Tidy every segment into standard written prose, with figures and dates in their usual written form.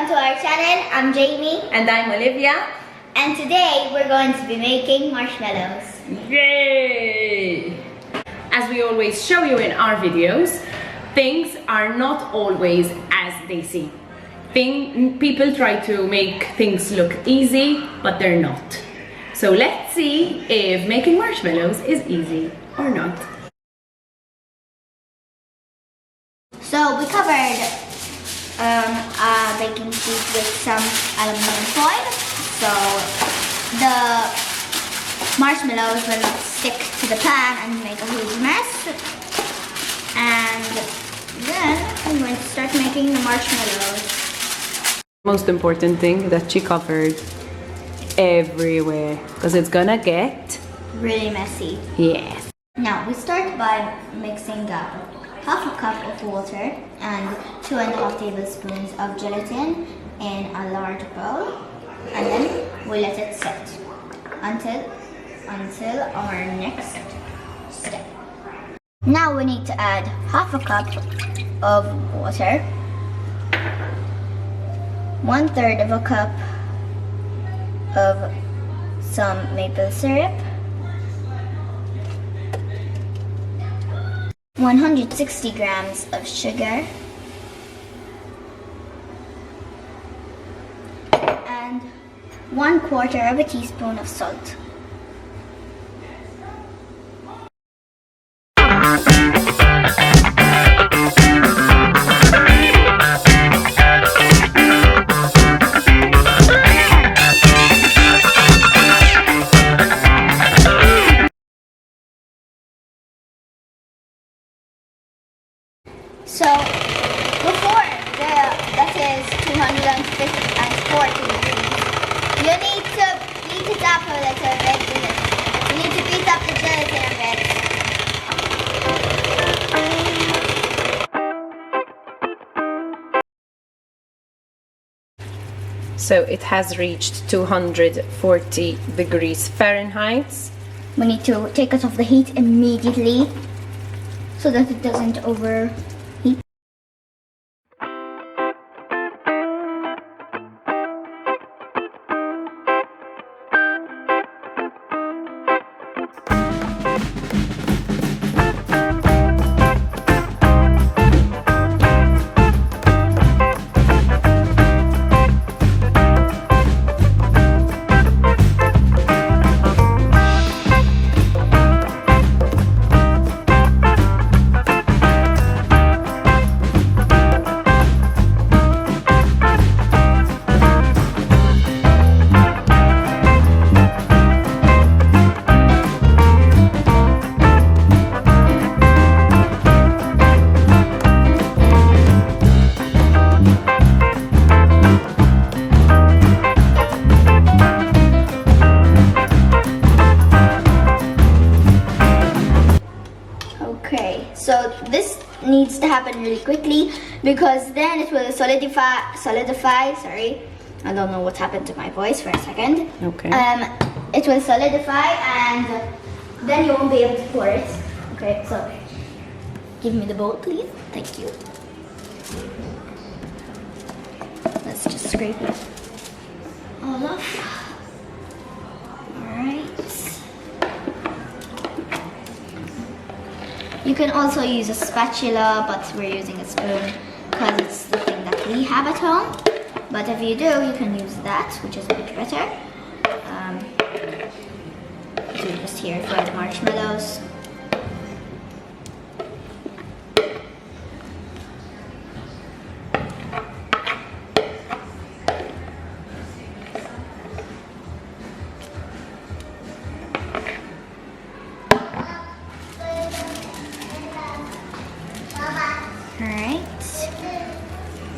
welcome to our channel. I'm Jaimee. And I'm Olivia. And today we're going to be making marshmallows. Yay! As we always show you in our videos, things are not always as they seem. People try to make things look easy, but they're not. So let's see if making marshmallows is easy or not. So we covered a baking sheet with some aluminum foil, so the marshmallows will not stick to the pan and make a huge mess. And then I'm going to start making the marshmallows. Most important thing that she covered everywhere, because it's gonna get really messy. Yes. Now we start by mixing up half a cup of water and 2.5 tablespoons of gelatin in a large bowl, and then we let it sit until our next step. Now we need to add half a cup of water, 1/3 of a cup of some maple syrup, 160 grams of sugar, and 1/4 of a teaspoon of salt. So before that is 240 degrees, you need to beat it up a little bit. You need to beat up the gelatin a bit. So it has reached 240 degrees Fahrenheit. We need to take it off the heat immediately so that it doesn't overheat. Okay, so this needs to happen really quickly because then it will solidify, sorry. I don't know what happened to my voice for a second. Okay. It will solidify and then you won't be able to pour it. Okay, so give me the bowl, please. Thank you. Let's just scrape it all off. Alright. You can also use a spatula, but we're using a spoon because it's the thing that we have at home. But if you do, you can use that, which is much better. Do just here for the marshmallows.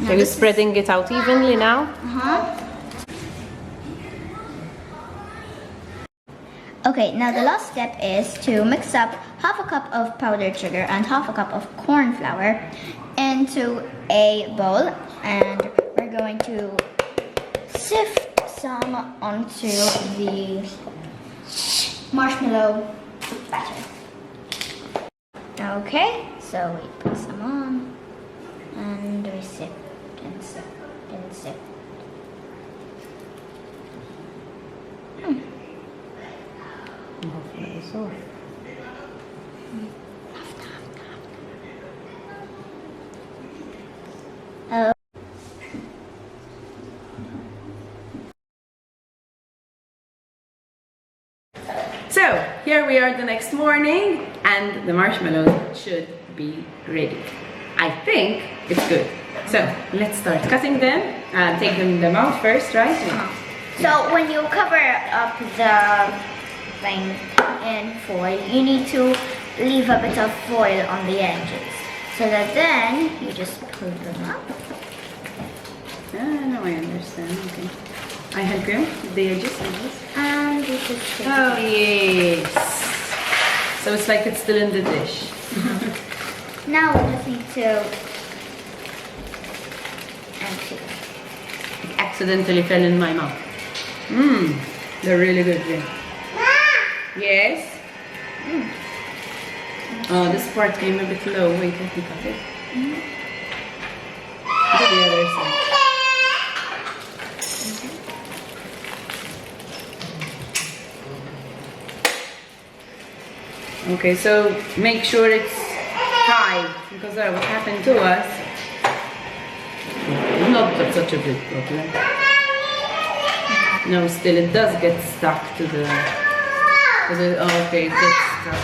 Are you spreading it out evenly now? Okay, now the last step is to mix up half a cup of powdered sugar and half a cup of corn flour into a bowl, and we're going to sift some onto the marshmallow batter. Okay, so we put some on and we sip and sip and sip Hopefully it's off. Oh. So here we are the next morning, and the marshmallows should be ready. I think it's good. So let's start cutting them and take them out first, right? So when you cover up the thing in foil, you need to leave a bit of foil on the edges, so that then you just pull them up. Ah, now I understand. Okay. I help you with the edges. And you just take Oh it. yes. So it's like it's still in the dish. Now we just need to empty. It accidentally fell in my mouth. Mmm, they're really good. Yeah. Yes. Oh, this part came a bit low. Wait, let me cut it. To the other side. Okay, so make sure it's high, because what happened to us is not such a big problem. No, still it does get stuck to the oh, okay, it gets stuck.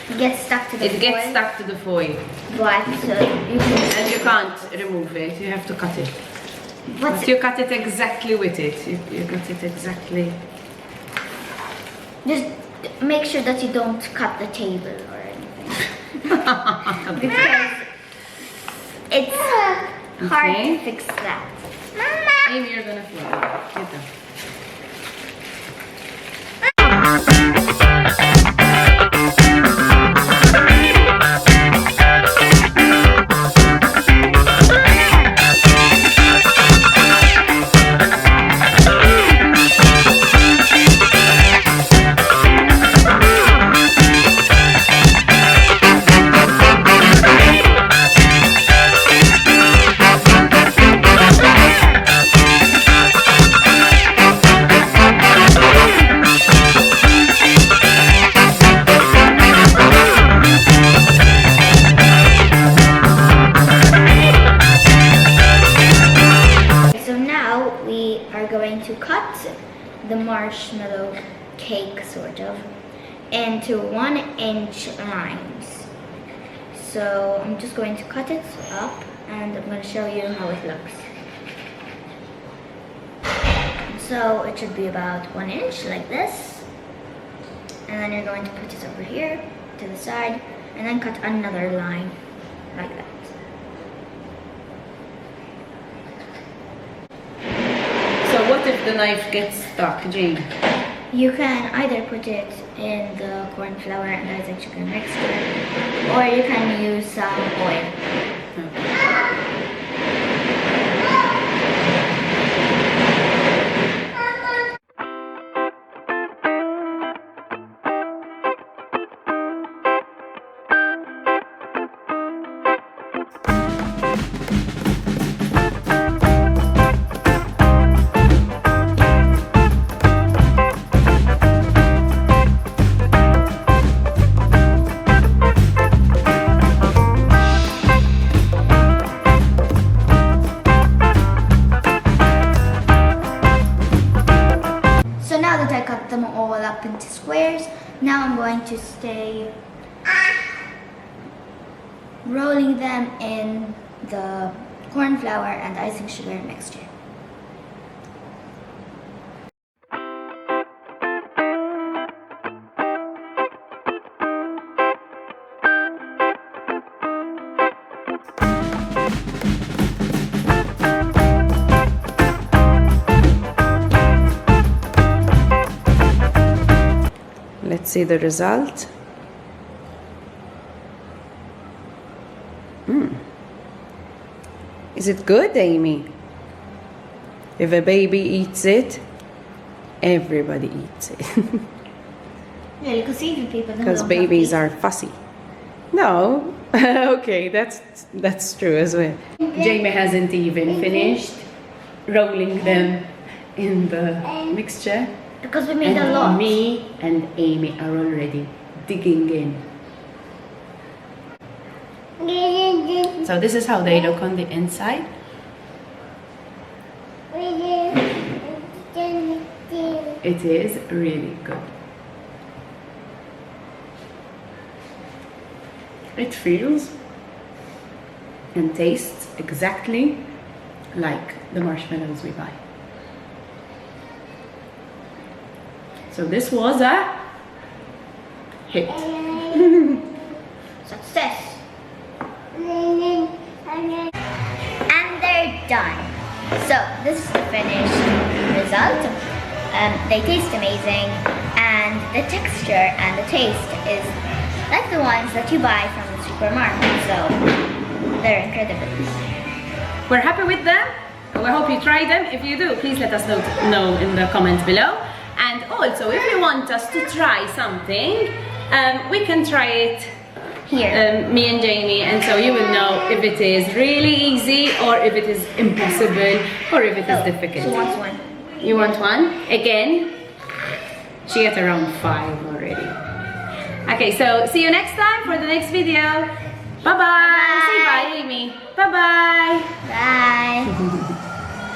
It gets stuck to the foil. It gets stuck to the foil. But you can. And you can't remove it, you have to cut it. What's But you cut it exactly with it. You cut it exactly. Just make sure that you don't cut the table or anything. Because it's hard to fix that. Amy, you're gonna fly. Get them. The marshmallow cake, sort of, into 1-inch lines. So I'm just going to cut it up and I'm going to show you how it looks. So it should be about 1 inch like this, and then you're going to put it over here to the side and then cut another line like that. So what if the knife gets stuck, Jane? You can either put it in the corn flour and icing sugar mixture, or you can use some oil. Into squares. Now I'm going to stay rolling them in the corn flour and icing sugar mixture. Let's see the result. Is it good, Amy? If a baby eats it, everybody eats it. Yeah, you can see even people Because babies are fussy. No, okay, that's true as well. Jaimee hasn't even finished rolling them in the mixture. Because we made a And lot. me and Amy are already digging in. So this is how they look on the inside. It is really good. It feels and tastes exactly like the marshmallows we buy. So this was a hit. Success. And they're done. So this is the finished result. They taste amazing, and the texture and the taste is like the ones that you buy from the supermarket. So they're incredible. We're happy with them. We hope you try them. If you do, please let us know in the comments below. And also, if you want us to try something, we can try it Here. me and Jaimee, and so you will know if it is really easy or if it is impossible or if it is difficult. She wants one. You want one? Again? She got around 5 already. Okay, so see you next time for the next video. Bye bye. Say bye, Amy. Bye bye. Bye.